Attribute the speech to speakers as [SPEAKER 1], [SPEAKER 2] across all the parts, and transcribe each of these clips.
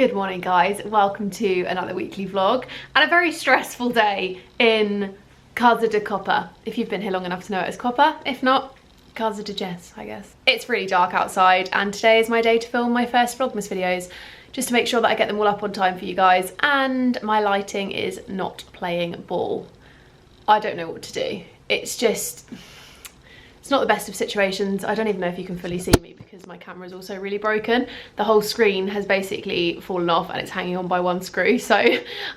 [SPEAKER 1] Good morning guys, welcome to another weekly vlog and a very stressful day in Casa de Copper. If you've been here long enough to know it as Copper, if not, Casa de Jess, I guess. It's really dark outside and today is my day to film my first Vlogmas videos, just to make sure that I get them all up on time for you guys, and my lighting is not playing ball. I don't know what to do. It's not the best of situations. I don't even know if you can fully see me because my camera is also really broken. The whole screen has basically fallen off and it's hanging on by one screw. So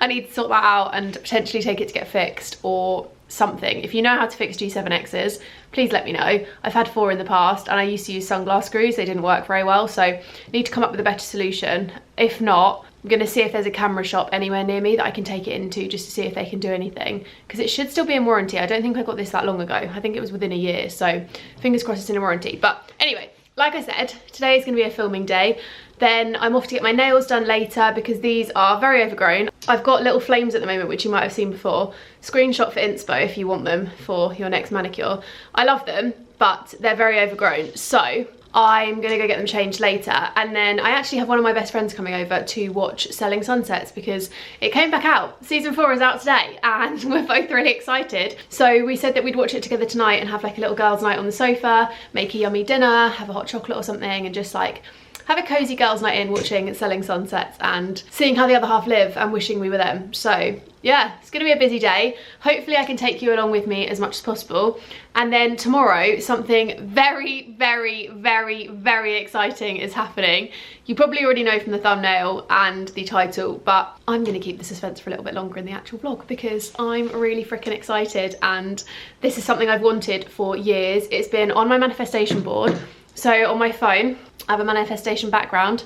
[SPEAKER 1] I need to sort that out and potentially take it to get fixed or something. If you know how to fix G7Xs, please let me know. I've had 4 in the past and I used to use sunglass screws. They didn't work very well. So I need to come up with a better solution. If not, I'm going to see if there's a camera shop anywhere near me that I can take it into just to see if they can do anything, because it should still be in warranty. I don't think I got this that long ago. I think it was within a year, so fingers crossed it's in a warranty. But anyway, like I said, today is going to be a filming day. Then I'm off to get my nails done later because these are very overgrown. I've got little flames at the moment, which you might have seen before. Screenshot for inspo if you want them for your next manicure. I love them, but they're very overgrown. So I'm gonna go get them changed later, and then I actually have one of my best friends coming over to watch Selling Sunsets because it came back out. Season 4 is out today and we're both really excited. So we said that we'd watch it together tonight and have like a little girls' night on the sofa, make a yummy dinner, have a hot chocolate or something, and just like have a cozy girls' night in watching Selling Sunsets and seeing how the other half live and wishing we were them. So yeah, it's gonna be a busy day. Hopefully I can take you along with me as much as possible. And then tomorrow, something very, very, very, very exciting is happening. You probably already know from the thumbnail and the title, but I'm gonna keep the suspense for a little bit longer in the actual vlog because I'm really freaking excited, and this is something I've wanted for years. It's been on my manifestation board. So on my phone, I have a manifestation background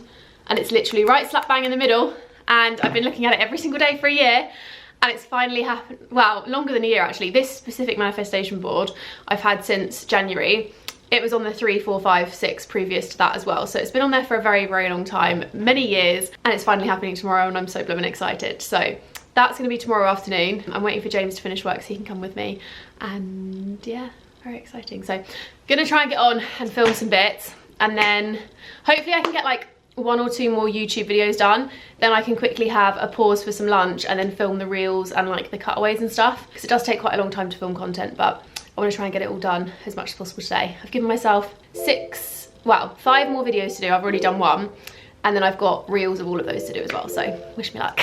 [SPEAKER 1] and it's literally right slap bang in the middle, and I've been looking at it every single day for a year. And it's finally happened, well, longer than a year actually. This specific manifestation board I've had since January. It was on the 3, 4, 5, 6 previous to that as well. So it's been on there for a very, very long time, many years, and it's finally happening tomorrow and I'm so blooming excited. So that's gonna be tomorrow afternoon. I'm waiting for James to finish work so he can come with me. And yeah, very exciting. So gonna try and get on and film some bits, and then hopefully I can get like 1 or 2 more YouTube videos done. Then I can quickly have a pause for some lunch and then film the reels and like the cutaways and stuff, because it does take quite a long time to film content, but I want to try and get it all done as much as possible today. I've given myself 5 more videos to do. I've already done 1, and then I've got reels of all of those to do as well, so wish me luck.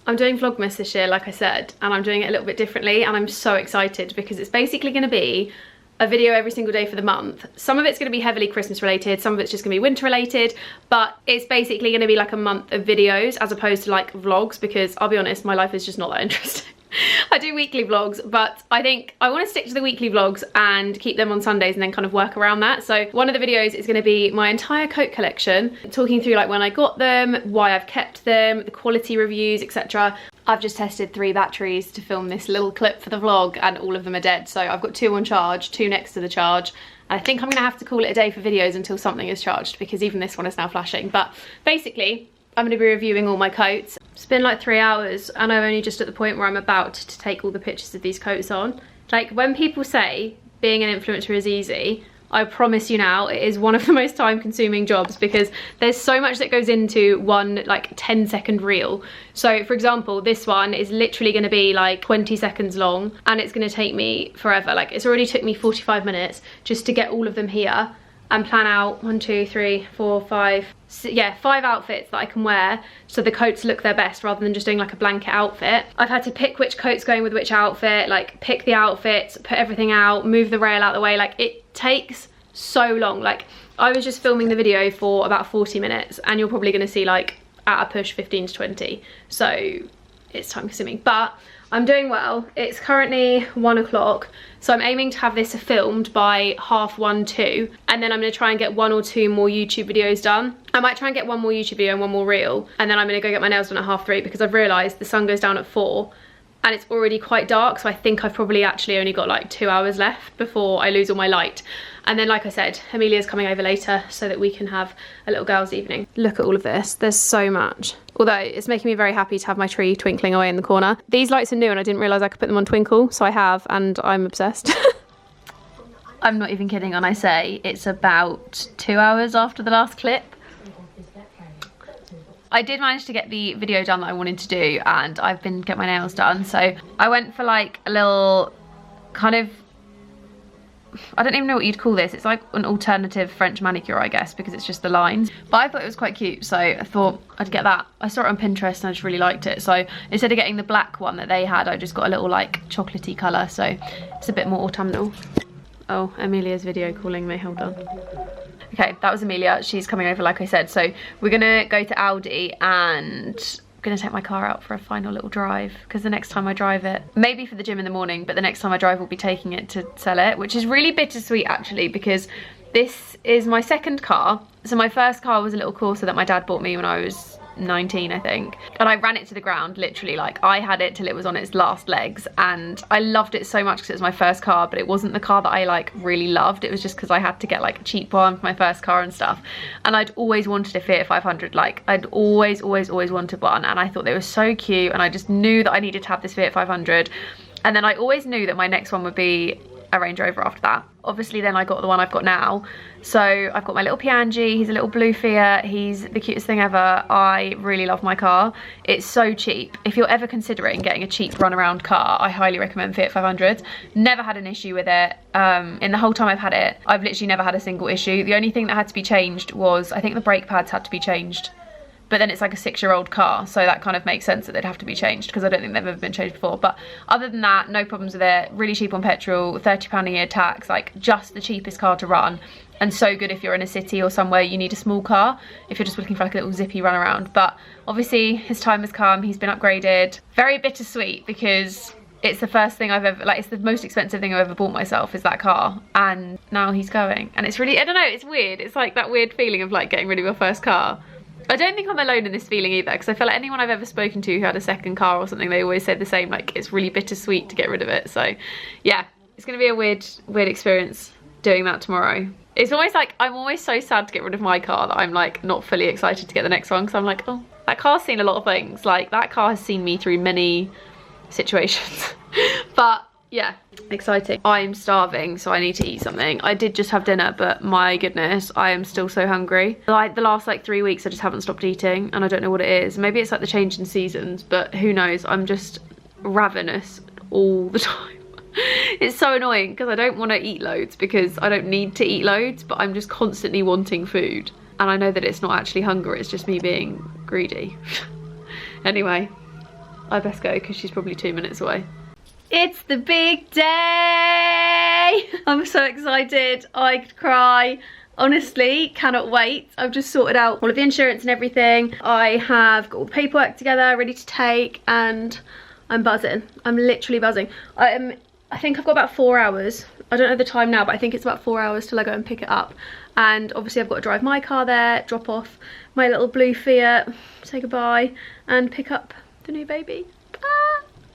[SPEAKER 1] I'm doing Vlogmas this year, like I said, and I'm doing it a little bit differently, and I'm so excited because it's basically going to be a video every single day for the month. Some of it's going to be heavily Christmas related, some of it's just going to be winter related, but it's basically going to be like a month of videos as opposed to like vlogs, because I'll be honest, my life is just not that interesting. I do weekly vlogs, but I think I want to stick to the weekly vlogs and keep them on Sundays and then kind of work around that. So one of the videos is going to be my entire coat collection, talking through like when I got them, why I've kept them, the quality reviews, etc. I've just tested 3 batteries to film this little clip for the vlog and all of them are dead. So I've got 2 on charge, 2 next to the charge. And I think I'm going to have to call it a day for videos until something is charged, because even this one is now flashing. But basically, I'm going to be reviewing all my coats. It's been like 3 hours and I'm only just at the point where I'm about to take all the pictures of these coats on. Like, when people say being an influencer is easy, I promise you now, it is one of the most time consuming jobs, because there's so much that goes into one like 10-second reel. So for example, this one is literally going to be like 20 seconds long and it's going to take me forever. Like, it's already took me 45 minutes just to get all of them here and plan out 1, 2, 3, 4, 5, yeah, 5 outfits that I can wear so the coats look their best, rather than just doing like a blanket outfit. I've had to pick which coat's going with which outfit, like pick the outfits, put everything out, move the rail out the way. Like, it takes so long. Like, I was just filming the video for about 40 minutes and you're probably going to see like at a push 15 to 20. So it's time consuming, but I'm doing well. It's currently 1 o'clock, so I'm aiming to have this filmed by 1:30, 2, and then I'm going to try and get 1 or 2 more YouTube videos done. I might try and get 1 more YouTube video and 1 more reel, and then I'm going to go get my nails done at 3:30, because I've realised the sun goes down at 4 and it's already quite dark, so I think I've probably actually only got like 2 hours left before I lose all my light. And then, like I said, Amelia's coming over later so that we can have a little girls' evening. Look at all of this, there's so much. Although it's making me very happy to have my tree twinkling away in the corner. These lights are new and I didn't realise I could put them on twinkle, so I have, and I'm obsessed. I'm not even kidding when I say it's about 2 hours after the last clip. I did manage to get the video done that I wanted to do, and I've been getting my nails done. So I went for like a little kind of, I don't even know what you'd call this. It's like an alternative French manicure, I guess, because it's just the lines. But I thought it was quite cute, so I thought I'd get that. I saw it on Pinterest and I just really liked it. So instead of getting the black one that they had, I just got a little like chocolatey colour, so it's a bit more autumnal. Oh, Amelia's video calling me, hold on. Okay, that was Amelia. She's coming over, like I said. So we're gonna go to Aldi and I'm gonna take my car out for a final little drive, because the next time I drive it, maybe for the gym in the morning, but the next time I drive, we'll be taking it to sell it, which is really bittersweet actually, because this is my second car. So my first car was a little Corsa that my dad bought me when I was 19, I think, and I ran it to the ground, literally. Like, I had it till it was on its last legs, and I loved it so much because it was my first car, but it wasn't the car that I like really loved. It was just because I had to get like a cheap one for my first car and stuff, and I'd always wanted a Fiat 500. Like, I'd always wanted one, and I thought they were so cute, and I just knew that I needed to have this Fiat 500. And then I always knew that my next one would be a Range Rover after that. Obviously then I got the one I've got now. So I've got my little Piangi, he's a little blue Fiat, he's the cutest thing ever. I really love my car. It's so cheap. If you're ever considering getting a cheap runaround car, I highly recommend Fiat 500s. Never had an issue with it. In the whole time I've had it, I've literally never had a single issue. The only thing that had to be changed was, I think the brake pads had to be changed. But then it's like a 6-year-old car, so that kind of makes sense that they'd have to be changed, because I don't think they've ever been changed before. But other than that, no problems with it. Really cheap on petrol, £30 a year tax, like just the cheapest car to run. And so good if you're in a city or somewhere you need a small car, if you're just looking for like a little zippy run around. But obviously his time has come, he's been upgraded. Very bittersweet, because it's the first thing I've ever, like, it's the most expensive thing I've ever bought myself, is that car, and now he's going. And it's really, I don't know, it's weird. It's like that weird feeling of like getting rid of your first car. I don't think I'm alone in this feeling either, because I feel like anyone I've ever spoken to who had a second car or something, they always say the same, like it's really bittersweet to get rid of it. So yeah, it's gonna be a weird experience doing that tomorrow. It's almost like, I'm always so sad to get rid of my car that I'm like not fully excited to get the next one, because I'm like, oh, that car's seen a lot of things. Like, that car has seen me through many situations. But yeah, exciting. I'm starving, so I need to eat something. I did just have dinner, but my goodness, I am still so hungry. Like the last like 3 weeks I just haven't stopped eating, and I don't know what it is. Maybe it's like the change in seasons, but who knows. I'm just ravenous all the time. It's so annoying, because I don't want to eat loads, because I don't need to eat loads, but I'm just constantly wanting food. And I know that it's not actually hunger, it's just me being greedy. Anyway, I best go, because she's probably 2 minutes away. It's the big day! I'm so excited, I could cry. Honestly, cannot wait. I've just sorted out all of the insurance and everything. I have got all the paperwork together, ready to take, and I'm buzzing. I'm literally buzzing. I think I've got about 4 hours. I don't know the time now, but I think it's about 4 hours till I go and pick it up. And obviously I've got to drive my car there, drop off my little blue Fiat, say goodbye, and pick up the new baby.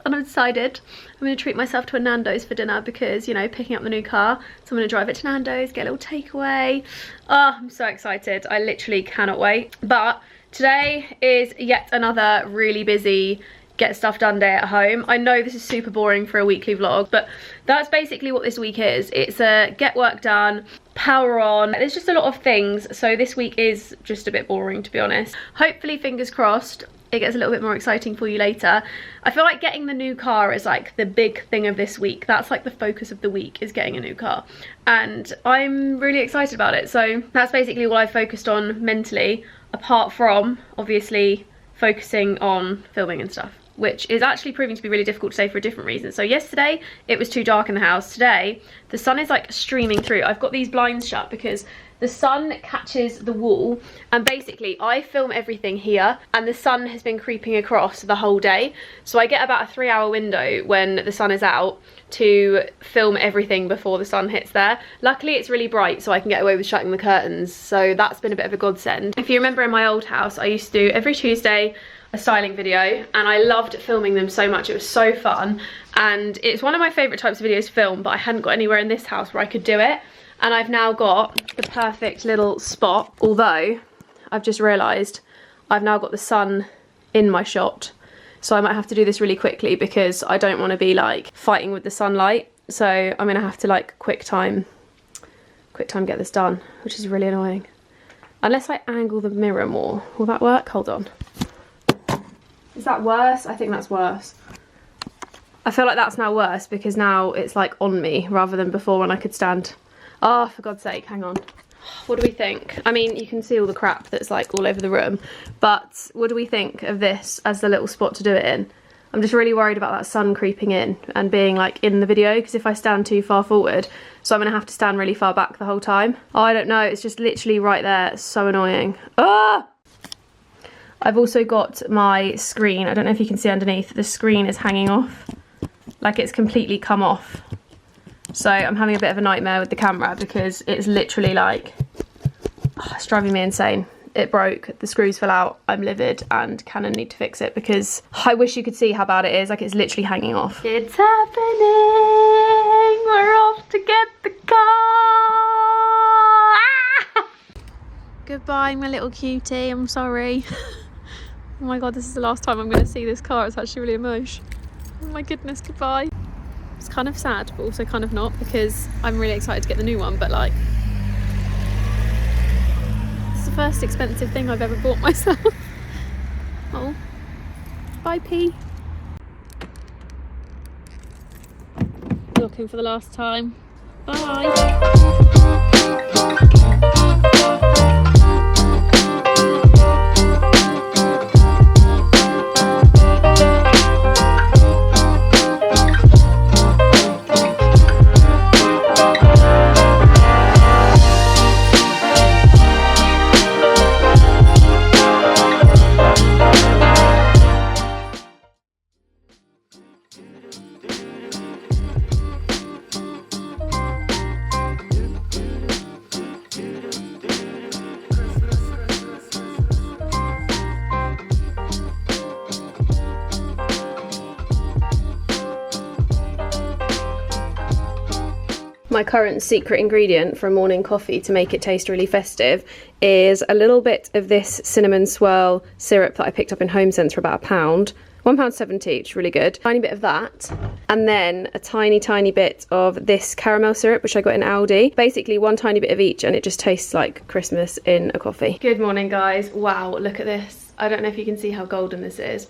[SPEAKER 1] And I've decided I'm going to treat myself to a Nando's for dinner, because, you know, picking up the new car, so I'm going to drive it to Nando's, get a little takeaway. Oh, I'm so excited. I literally cannot wait. But today is yet another really busy get stuff done day at home. I know this is super boring for a weekly vlog, but that's basically what this week is. It's a get work done, power on. There's just a lot of things, so this week is just a bit boring, to be honest. Hopefully, fingers crossed, it gets a little bit more exciting for you later. I feel like getting the new car is like the big thing of this week. That's like the focus of the week, is getting a new car. And I'm really excited about it. So that's basically what I focused on mentally, apart from obviously focusing on filming and stuff, which is actually proving to be really difficult to say for a different reason. So yesterday it was too dark in the house. Today the sun is like streaming through. I've got these blinds shut because the sun catches the wall, and basically I film everything here, and the sun has been creeping across the whole day. So I get about a 3-hour window when the sun is out to film everything before the sun hits there. Luckily it's really bright, so I can get away with shutting the curtains, so that's been a bit of a godsend. If you remember in my old house, I used to do every Tuesday a styling video, and I loved filming them so much. It was so fun, and it's one of my favourite types of videos to film, but I hadn't got anywhere in this house where I could do it. And I've now got the perfect little spot, although I've just realised I've now got the sun in my shot. So I might have to do this really quickly because I don't want to be like fighting with the sunlight. So I'm going to have to like quick time get this done, which is really annoying. Unless I angle the mirror more. Will that work? Hold on. Is that worse? I think that's worse. I feel like that's now worse because now it's like on me rather than before when I could stand. Oh, for God's sake, hang on. What do we think? I mean, you can see all the crap that's like all over the room, but what do we think of this as the little spot to do it in? I'm just really worried about that sun creeping in and being like in the video, because if I stand too far forward, so I'm gonna have to stand really far back the whole time. Oh, I don't know, it's just literally right there. It's so annoying. Ah! I've also got my screen. I don't know if you can see underneath, the screen is hanging off. Like it's completely come off. So I'm having a bit of a nightmare with the camera because it's literally like, oh, it's driving me insane. It broke, the screws fell out, I'm livid, and Canon need to fix it because I wish you could see how bad it is. Like it's literally hanging off. It's happening, we're off to get the car. Ah! Goodbye, my little cutie, I'm sorry. Oh my God, this is the last time I'm gonna see this car. It's actually really emotional. Oh my goodness, goodbye. It's kind of sad, but also kind of not, because I'm really excited to get the new one, but like, it's the first expensive thing I've ever bought myself. Oh, bye P. Looking for the last time. Bye. My current secret ingredient for a morning coffee to make it taste really festive is a little bit of this cinnamon swirl syrup that I picked up in Home Sense for about £1. £1.70 each, really good. Tiny bit of that, and then a tiny bit of this caramel syrup, which I got in Aldi. Basically one tiny bit of each, and it just tastes like Christmas in a coffee. Good morning, guys. Wow, look at this. I don't know if you can see how golden this is.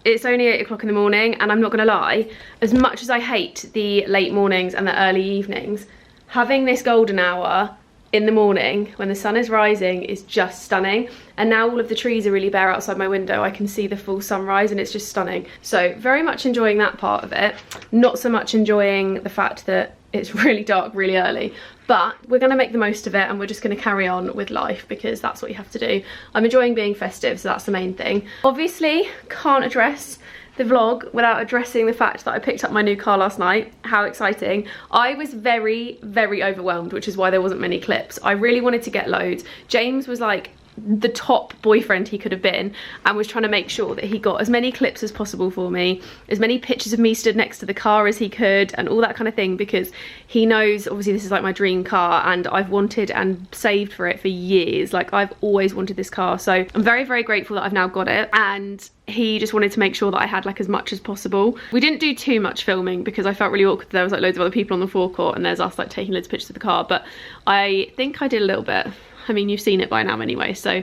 [SPEAKER 1] It's only 8 o'clock in the morning, and I'm not gonna lie, as much as I hate the late mornings and the early evenings, having this golden hour in the morning when the sun is rising is just stunning. And now all of the trees are really bare outside my window. I can see the full sunrise and it's just stunning. So very much enjoying that part of it. Not so much enjoying the fact that it's really dark really early, but we're gonna make the most of it, and we're just gonna carry on with life because that's what you have to do. I'm enjoying being festive, so that's the main thing. Obviously can't address the vlog without addressing the fact that I picked up my new car last night. How exciting. I was very overwhelmed, which is why there wasn't many clips. I really wanted to get loads. James was like the top boyfriend he could have been, and was trying to make sure that he got as many clips as possible for me, as many pictures of me stood next to the car as he could, and all that kind of thing, because he knows obviously this is like my dream car and I've wanted and saved for it for years. Like I've always wanted this car, so I'm very grateful that I've now got it, and he just wanted to make sure that I had like as much as possible. We didn't do too much filming because I felt really awkward. There was like loads of other people on the forecourt and there's us like taking loads of pictures of the car, but I think I did a little bit. I mean, you've seen it by now anyway, so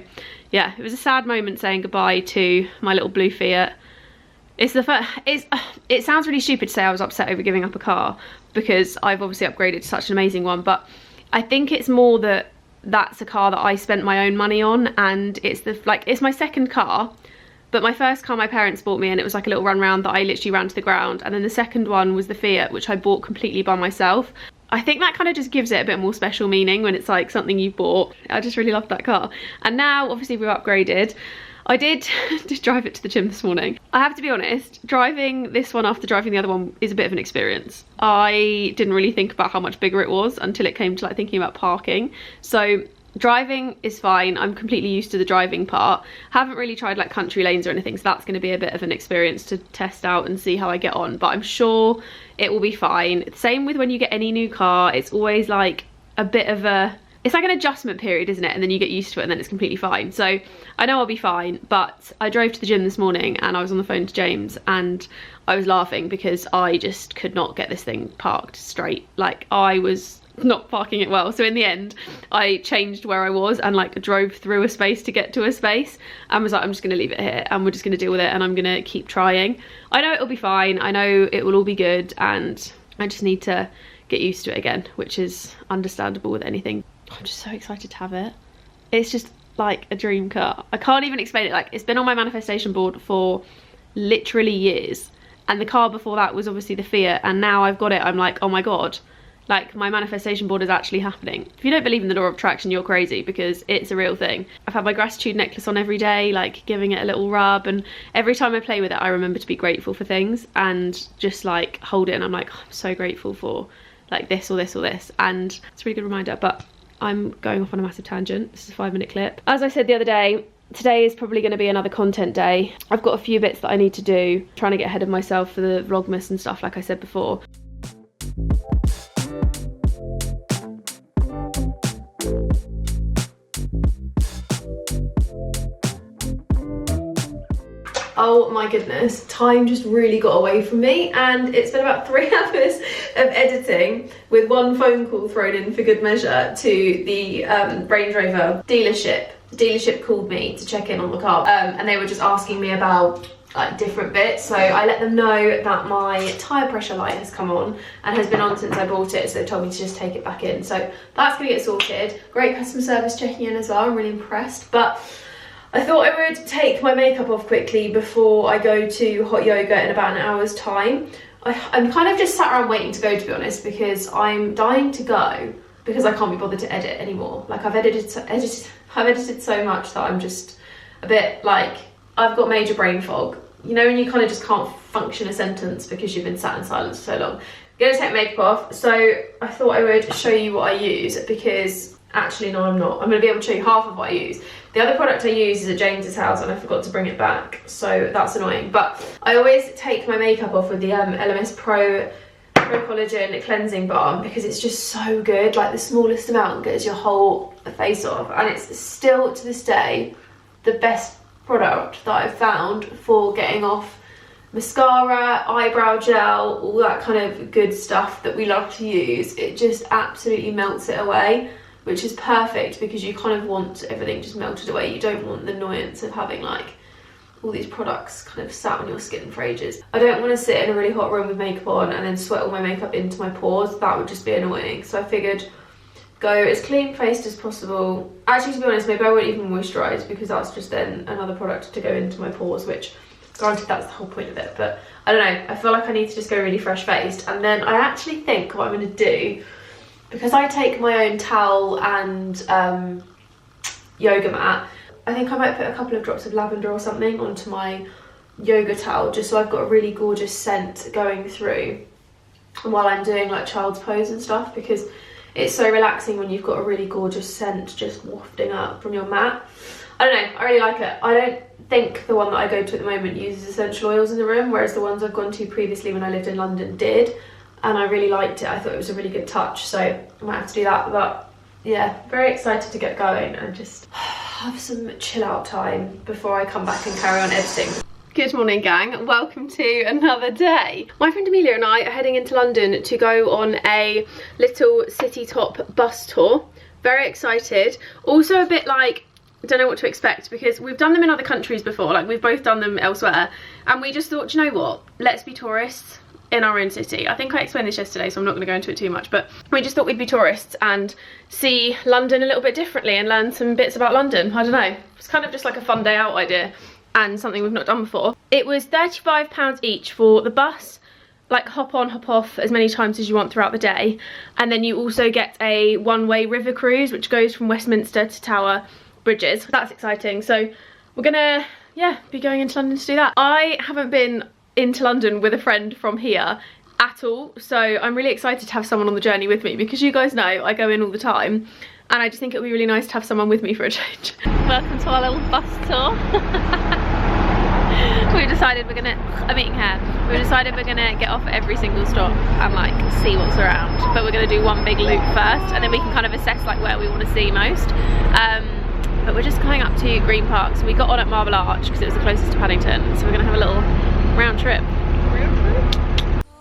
[SPEAKER 1] yeah, it was a sad moment saying goodbye to my little blue Fiat. It's the first, it sounds really stupid to say I was upset over giving up a car because I've obviously upgraded to such an amazing one, but I think it's more that that's a car that I spent my own money on, and it's it's my second car. But my first car my parents bought me, and it was like a little run round that I literally ran to the ground. And then the second one was the Fiat, which I bought completely by myself. I think that kind of just gives it a bit more special meaning when it's like something you bought. I just really loved that car. And now obviously we've upgraded. I did just drive it to the gym this morning. I have to be honest, driving this one after driving the other one is a bit of an experience. I didn't really think about how much bigger it was until it came to like thinking about parking. So Driving is fine. I'm completely used to the driving part. Haven't really tried like country lanes or anything, so that's going to be a bit of an experience to test out and see how I get on, but I'm sure it will be fine. Same with when you get any new car, it's always like a bit of a, it's like an adjustment period, isn't it? And then you get used to it and then it's completely fine. So I know I'll be fine, but I drove to the gym this morning and I was on the phone to James and I was laughing because I just could not get this thing parked straight. Like, I was not parking it well. So in the end, I changed where I was and like drove through a space to get to a space and was like, I'm just gonna leave it here and we're just gonna deal with it and I'm gonna keep trying. I know it'll be fine. I know it will all be good and I just need to get used to it again, which is understandable with anything. I'm just so excited to have it. It's just like a dream car. I can't even explain it. Like, it's been on my manifestation board for literally years. And the car before that was obviously the Fiat, and now I've got it, I'm like, oh my god, like my manifestation board is actually happening. If you don't believe in the law of attraction, you're crazy, because it's a real thing. I've had my gratitude necklace on every day, like giving it a little rub, and every time I play with it I remember to be grateful for things and just like hold it and I'm like, oh, I'm so grateful for like this or this or this, and it's a really good reminder. But I'm going off on a massive tangent. This is a 5-minute clip. As I said the other day, today is probably going to be another content day. I've got a few bits that I need to do, trying to get ahead of myself for the Vlogmas and stuff like I said before. Oh my goodness, time just really got away from me, and it's been about 3 hours of editing with one phone call thrown in for good measure to the Range Rover dealership. The dealership called me to check in on the car and they were just asking me about like different bits. So I let them know that my tyre pressure light has come on and has been on since I bought it, so they told me to just take it back in. So that's gonna get sorted. Great customer service checking in as well, I'm really impressed. But I thought I would take my makeup off quickly before I go to hot yoga in about an hour's time. I'm kind of just sat around waiting to go, to be honest, because I'm dying to go because I can't be bothered to edit anymore. Like, I've edited so much that I'm just a bit like, I've got major brain fog. You know, when you kind of just can't function a sentence because you've been sat in silence for so long. I'm gonna take makeup off, so I thought I would show you what I use, because actually no, I'm not. I'm gonna be able to show you half of what I use. The other product I use is at James's house and I forgot to bring it back, so that's annoying. But I always take my makeup off with the LMS Pro Collagen Cleansing Balm because it's just so good. Like, the smallest amount gets your whole face off, and it's still to this day the best product that I've found for getting off mascara, eyebrow gel, all that kind of good stuff that we love to use. It just absolutely melts it away, which is perfect because you kind of want everything just melted away. You don't want the annoyance of having like all these products kind of sat on your skin for ages. I don't want to sit in a really hot room with makeup on and then sweat all my makeup into my pores. That would just be annoying. So I figured go as clean faced as possible. Actually, to be honest, maybe I won't even moisturise because that's just then another product to go into my pores, which granted that's the whole point of it, but I don't know, I feel like I need to just go really fresh faced. And then I actually think what I'm going to do, because I take my own towel and yoga mat, I think I might put a couple of drops of lavender or something onto my yoga towel, just so I've got a really gorgeous scent going through while I'm doing like child's pose and stuff, because it's so relaxing when you've got a really gorgeous scent just wafting up from your mat. I don't know, I really like it. I don't think the one that I go to at the moment uses essential oils in the room, whereas the ones I've gone to previously when I lived in London did, and I really liked it. I thought it was a really good touch, so I might have to do that. But yeah, very excited to get going and just have some chill out time before I come back and carry on editing. Good morning, gang. Welcome to another day. My friend Amelia and I are heading into London to go on a little city top bus tour. Very excited. Also a bit like, I don't know what to expect, because we've done them in other countries before, like we've both done them elsewhere, and we just thought, you know what, let's be tourists in our own city. I think I explained this yesterday, so I'm not going to go into it too much, but we just thought we'd be tourists and see London a little bit differently and learn some bits about London. I don't know, it's kind of just like a fun day out idea and something we've not done before. It was £35 each for the bus, like hop on, hop off as many times as you want throughout the day, and then you also get a one-way river cruise which goes from Westminster to Tower Bridges. That's exciting. So we're gonna, yeah, be going into London to do that. I haven't been into London with a friend from here at all, so I'm really excited to have someone on the journey with me, because you guys know I go in all the time and I just think it would be really nice to have someone with me for a change. Welcome to our little bus tour. We've decided we're gonna, I'm eating hair. We've decided we're gonna get off at every single stop and like see what's around. But we're gonna do one big loop first, and then we can kind of assess like where we want to see most. But we're just coming up to Green Park, so we got on at Marble Arch because it was the closest to Paddington. So we're gonna have a little round trip.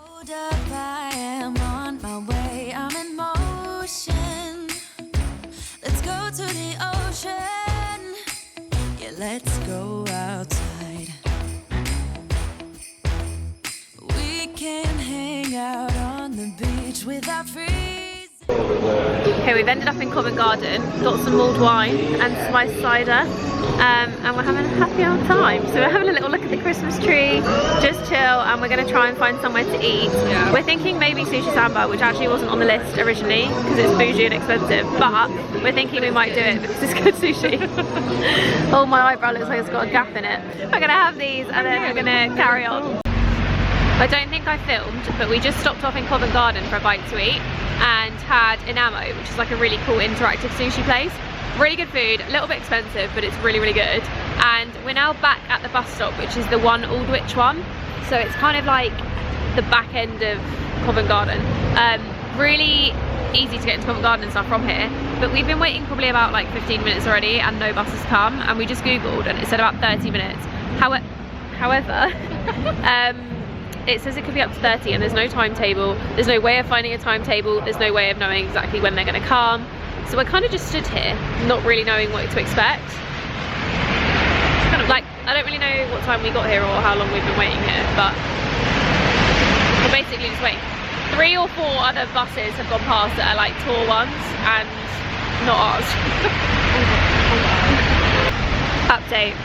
[SPEAKER 2] Hold up, I am on my way, I'm in motion. Let's go to the ocean. Yeah, let's go outside. We can hang out on the beach without freezing.
[SPEAKER 1] Okay, we've ended up in Covent Garden, got some mulled wine and spiced cider, and we're having a happy old time. So we're having a little look at the Christmas tree, just chill, and we're going to try and find somewhere to eat. Yeah. We're thinking maybe Sushi Samba, which actually wasn't on the list originally because it's bougie and expensive, but we're thinking we might do it because it's good sushi. Oh, my eyebrow looks like it's got a gap in it. We're going to have these and then we're going to carry on. I don't think I filmed, but we just stopped off in Covent Garden for a bite to eat and had Inamo, which is like a really cool interactive sushi place. Really good food, a little bit expensive, but it's really, really good. And we're now back at the bus stop, which is the one Aldwych one. So it's kind of like the back end of Covent Garden. Really easy to get into Covent Garden and stuff from here. But we've been waiting probably about like 15 minutes already and no bus has come. And we just Googled and it said about 30 minutes. However, it says it could be up to 30 and there's no timetable. There's no way of finding a timetable. There's no way of knowing exactly when they're going to come. So we're kind of just stood here, not really knowing what to expect. Kind of like, I don't really know what time we got here or how long we've been waiting here, but we're basically just waiting. 3 or 4 other buses have gone past that are like tour ones and not ours. Update.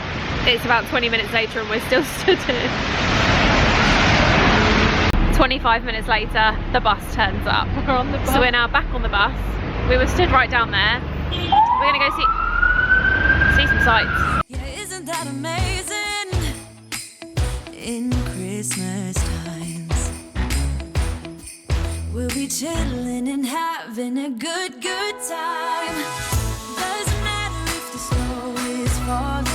[SPEAKER 1] It's about 20 minutes later and we're still stood here. 25 minutes later, the bus turns up. We're on the bus. So we're now back on the bus. We were stood right down there. We're gonna go see some sights.
[SPEAKER 2] Yeah, isn't that amazing? In Christmas times, we'll be chilling and having a good time. Doesn't matter if the snow is falling.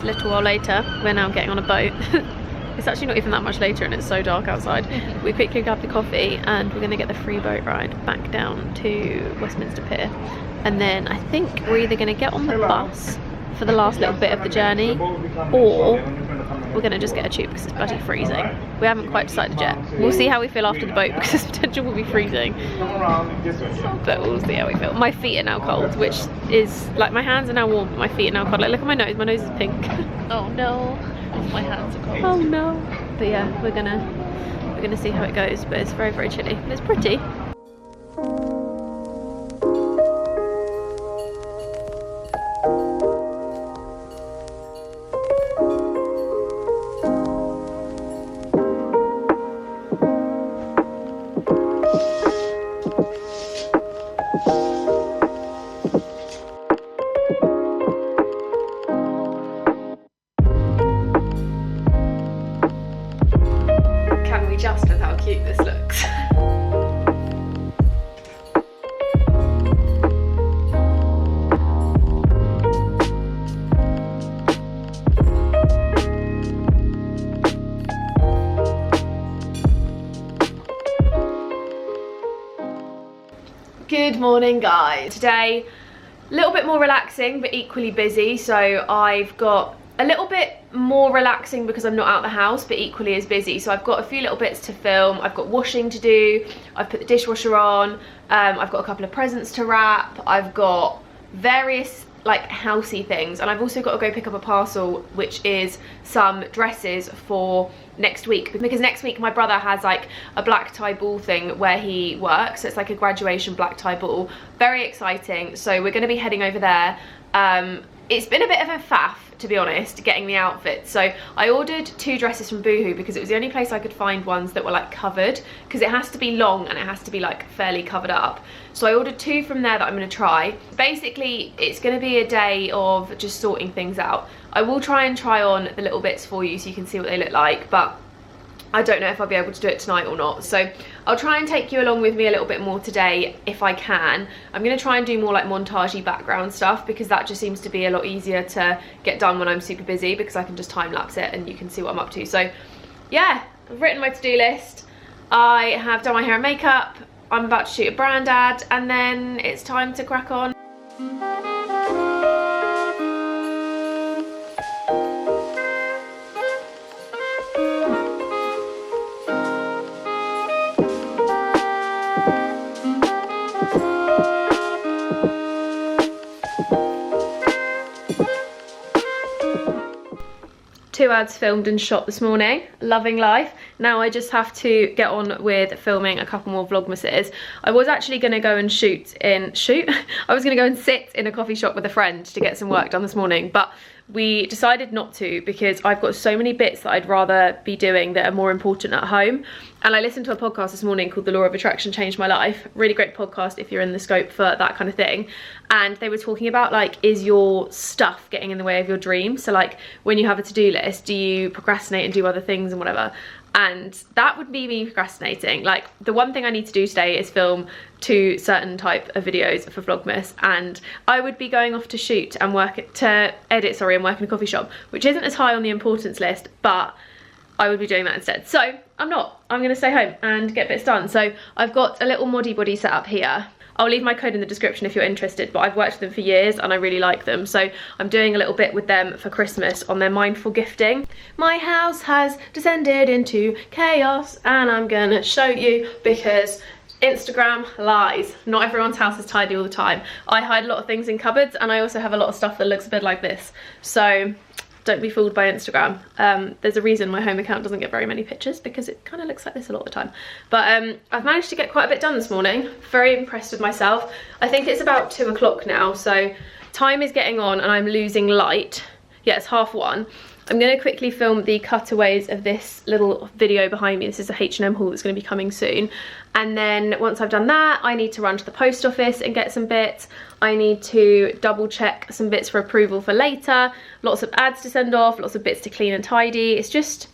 [SPEAKER 1] A little while later, we're now getting on a boat. It's actually not even that much later and it's so dark outside. We quickly grabbed the coffee and we're going to get the free boat ride back down to Westminster Pier. And then I think we're either going to get on the bus for the last little bit of the journey, or we're going to just get a tube because it's bloody freezing. We haven't quite decided yet. We'll see how we feel after the boat because the potential will be freezing. But we'll see how we feel. My feet are now cold, which is like, my hands are now warm, but my feet are now cold. Like, look at my nose is pink. Oh no. My hands are cold. Oh no. But yeah, we're gonna see how it goes, but it's very, very chilly. It's pretty. Just with how cute this looks. Good morning, guys. Today, a little bit more relaxing but equally busy. So I've got a little bit more relaxing because I'm not out the house, but equally as busy. So I've got a few little bits to film. I've got washing to do. I've put the dishwasher on. I've got a couple of presents to wrap. I've got various like housey things, and I've also got to go pick up a parcel which is some dresses for next week, because next week my brother has like a black tie ball thing where he works. So it's like a graduation black tie ball. Very exciting. So we're going to be heading over there. It's been a bit of a faff, to be honest, getting the outfits. So I ordered 2 dresses from Boohoo because it was the only place I could find ones that were like covered, because it has to be long and it has to be like fairly covered up. So I ordered 2 from there that I'm going to try. Basically, it's going to be a day of just sorting things out. I will try on the little bits for you so you can see what they look like, but I don't know if I'll be able to do it tonight or not. So I'll try and take you along with me a little bit more today if I can. I'm going to try and do more like montagey background stuff, because that just seems to be a lot easier to get done when I'm super busy, because I can just time lapse it and you can see what I'm up to. So yeah, I've written my to-do list. I have done my hair and makeup. I'm about to shoot a brand ad, and then it's time to crack on. Two ads filmed and shot this morning, loving life. Now I just have to get on with filming a couple more vlogmases. I was actually going to go and I was going to go and sit in a coffee shop with a friend to get some work done this morning, but we decided not to, because I've got so many bits that I'd rather be doing that are more important at home. And I listened to a podcast this morning called The Law of Attraction Changed My Life. Really great podcast if you're in the scope for that kind of thing. And they were talking about, like, is your stuff getting in the way of your dreams? So like when you have a to-do list, do you procrastinate and do other things and whatever? And that would be me procrastinating. Like, the one thing I need to do today is film 2 certain type of videos for Vlogmas, and I would be going off to shoot and edit and work in a coffee shop, which isn't as high on the importance list, but I would be doing that instead. So I'm gonna stay home and get bits done. So I've got a little Moddy body set up here. I'll leave my code in the description if you're interested, but I've worked with them for years and I really like them. So I'm doing a little bit with them for Christmas on their mindful gifting. My house has descended into chaos, and I'm gonna show you, because Instagram lies. Not everyone's house is tidy all the time. I hide a lot of things in cupboards, and I also have a lot of stuff that looks a bit like this. So don't be fooled by Instagram. There's a reason my home account doesn't get very many pictures, because it kind of looks like this a lot of the time. But I've managed to get quite a bit done this morning. Very impressed with myself. I think it's about 2 o'clock now, so time is getting on and I'm losing light. Yeah, it's 1:30. I'm going to quickly film the cutaways of this little video behind me. This is a H&M haul that's going to be coming soon. And then once I've done that, I need to run to the post office and get some bits. I need to double check some bits for approval for later. Lots of ads to send off, lots of bits to clean and tidy. It's just,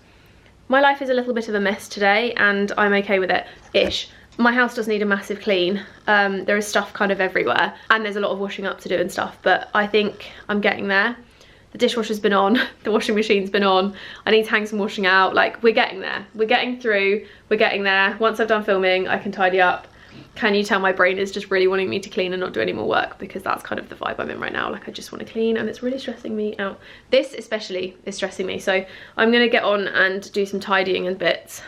[SPEAKER 1] my life is a little bit of a mess today, and I'm okay with it-ish. My house does need a massive clean. There is stuff kind of everywhere, and there's a lot of washing up to do and stuff, but I think I'm getting there. The dishwasher's been on, the washing machine's been on. I need to hang some washing out. Like, we're getting there. We're getting through, we're getting there. Once I've done filming, I can tidy up. Can you tell my brain is just really wanting me to clean and not do any more work? Because that's kind of the vibe I'm in right now. Like, I just want to clean, and it's really stressing me out. This especially is stressing me. So I'm gonna get on and do some tidying and bits.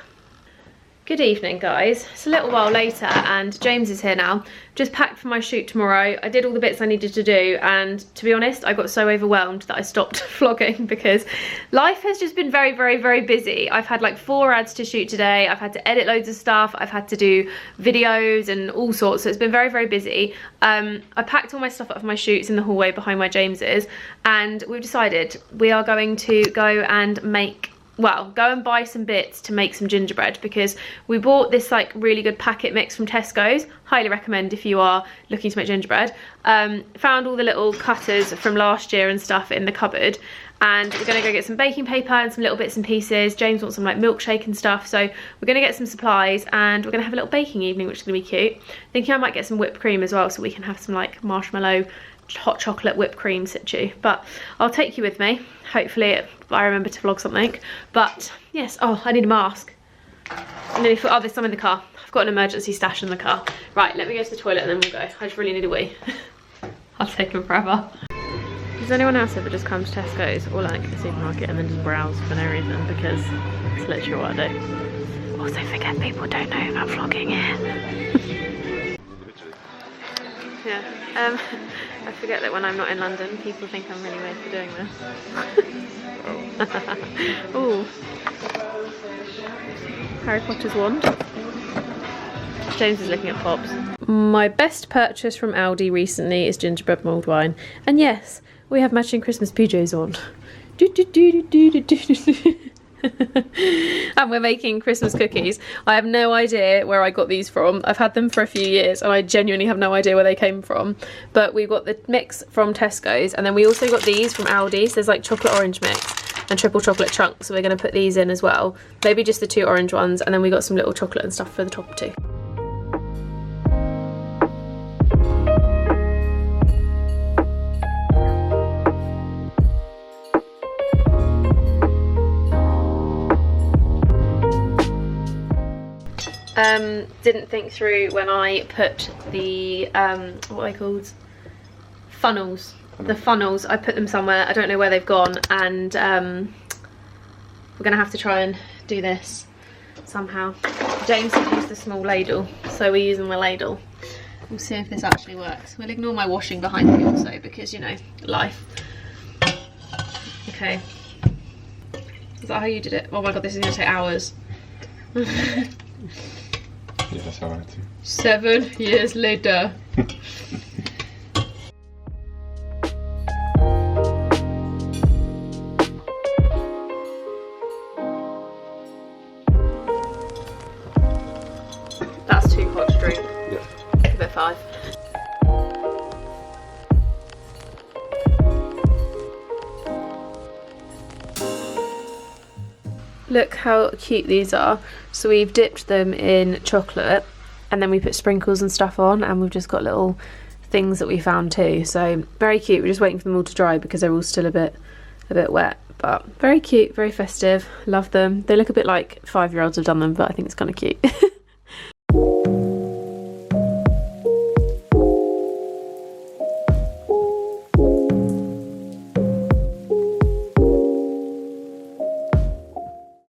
[SPEAKER 1] Good evening, guys. It's a little while later and James is here now. Just packed for my shoot tomorrow. I did all the bits I needed to do, and to be honest, I got so overwhelmed that I stopped vlogging, because life has just been very, very, very busy. I've had like 4 ads to shoot today. I've had to edit loads of stuff. I've had to do videos and all sorts, so it's been very, very busy. I packed all my stuff up for my shoots in the hallway behind where James is, and we've decided we are going to go and go and buy some bits to make some gingerbread, because we bought this like really good packet mix from Tesco's. Highly recommend if you are looking to make gingerbread. Found all the little cutters from last year and stuff in the cupboard, and we're gonna go get some baking paper and some little bits and pieces. James wants some like milkshake and stuff, so we're gonna get some supplies and we're gonna have a little baking evening, which is gonna be cute. Thinking I might get some whipped cream as well, so we can have some like marshmallow hot chocolate whipped cream situ. But I'll take you with me. Hopefully I remember to vlog something. But yes, oh, I need a mask. Oh, there's some in the car. I've got an emergency stash in the car. Right, let me go to the toilet and then we'll go. I just really need a wee. I'll take them forever. Does anyone else ever just come to Tesco's or like a supermarket and then just browse for no reason? Because it's literally what I do. Also forget people don't know about vlogging here. Yeah, I forget that when I'm not in London, people think I'm really weird for doing this. Ooh. Harry Potter's wand. James is looking at pops. My best purchase from Aldi recently is gingerbread mulled wine. And yes, we have matching Christmas PJs on. And we're making Christmas cookies. I have no idea where I got these from. I've had them for a few years and I genuinely have no idea where they came from. But we got the mix from Tesco's, and then we also got these from Aldi's. There's like chocolate orange mix and triple chocolate chunks, so we're going to put these in as well. Maybe just the 2 orange ones, and then we got some little chocolate and stuff for the top too. Didn't think through when I put the what are they called, funnels, the funnels, I put them somewhere, I don't know where they've gone, and we're gonna have to try and do this somehow. James has used the small ladle, so we're using the ladle. We'll see if this actually works. We'll ignore my washing behind me also, because, you know, life. Okay, is that how you did it? Oh my god, this is gonna take hours.
[SPEAKER 3] Yeah, that's how I do.
[SPEAKER 1] 7 years later. That's too hot to drink.
[SPEAKER 3] Yeah.
[SPEAKER 1] Give it 5. Look how cute these are. So we've dipped them in chocolate and then we put sprinkles and stuff on, and we've just got little things that we found too. So very cute. We're just waiting for them all to dry because they're all still a bit wet, but very cute, very festive. Love them. They look a bit like 5-year-olds have done them, but I think it's kind of cute.